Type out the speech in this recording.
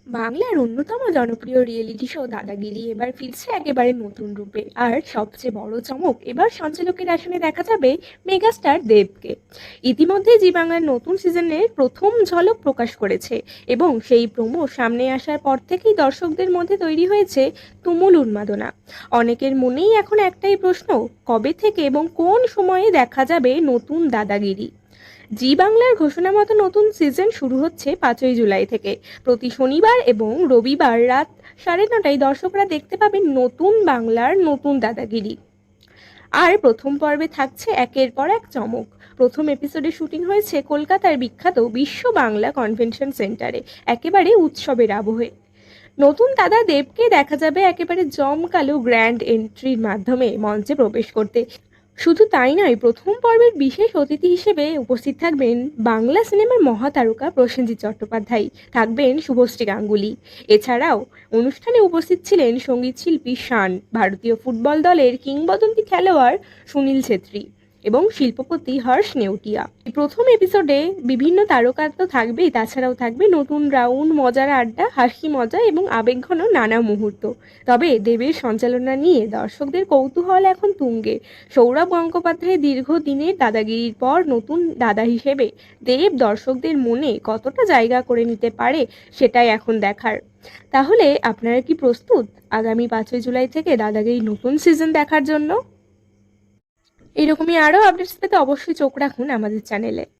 বাংলার অন্যতম জনপ্রিয় রিয়েলিটি শো দাদাগিরি এবার ফিরছে একেবারে নতুন রূপে। আর সবচেয়ে বড় চমক, এবার সঞ্চালকের আসনে দেখা যাবে মেগাস্টার দেবকে। ইতিমধ্যে জি বাংলার নতুন সিজনের প্রথম ঝলক প্রকাশ করেছে এবং সেই প্রোমো সামনে আসার পর থেকেই দর্শকদের মধ্যে তৈরি হয়েছে তুমুল উন্মাদনা। অনেকের মনেই এখন একটাই প্রশ্ন, কবে থেকে এবং কোন সময়ে দেখা যাবে নতুন দাদাগিরি। জি বাংলার ঘোষণা মতো নতুন সিজন শুরু হচ্ছে 5ই জুলাই থেকে। প্রতি শনিবার এবং রবিবার রাত 9:30টায় দর্শকরা দেখতে পাবেন নতুন বাংলার নতুন দাদাগিরি। আর প্রথম পর্বে থাকছে একের পর এক চমক। প্রথম এপিসোডে শুটিং হয়েছে কলকাতার বিখ্যাত বিশ্ব বাংলা কনভেনশন সেন্টারে, একেবারে উৎসবের আবহে। নতুন দাদা দেবকে দেখা যাবে একেবারে জমকালো গ্র্যান্ড এন্ট্রির মাধ্যমে মঞ্চে প্রবেশ করতে। শুধু তাই নয়, প্রথম পর্বের বিশেষ অতিথি হিসেবে উপস্থিত থাকবেন বাংলা সিনেমার মহাতারকা প্রসেনজিৎ চট্টোপাধ্যায়, থাকবেন শুভশ্রী গাঙ্গুলি। এছাড়াও অনুষ্ঠানে উপস্থিত ছিলেন সঙ্গীত শিল্পী শান, ভারতীয় ফুটবল দলের কিংবদন্তি খেলোয়াড় সুনীল ছেত্রী এবং শিল্পপতি হর্ষ নেউটিয়া। এই প্রথম এপিসোডে বিভিন্ন তারকা তো থাকবেই, তাছাড়াও থাকবে নতুন রাউন্ড, মজার আড্ডা, হাসি মজা এবং আবেগঘন নানা মুহূর্ত। তবে দেবের সঞ্চালনা নিয়ে দর্শকদের কৌতূহল এখন তুঙ্গে। সৌরভ গঙ্গোপাধ্যায়ের দীর্ঘদিনের দাদাগিরির পর নতুন দাদা হিসেবে দেব দর্শকদের মনে কতটা জায়গা করে নিতে পারে, সেটাই এখন দেখার। তাহলে আপনারা কি প্রস্তুত আগামী 5ই জুলাই থেকে দাদাগিরির নতুন সিজন দেখার জন্য? এরকমই আরও আপডেটস পেতে অবশ্যই চোখ রাখুন আমাদের চ্যানেলে।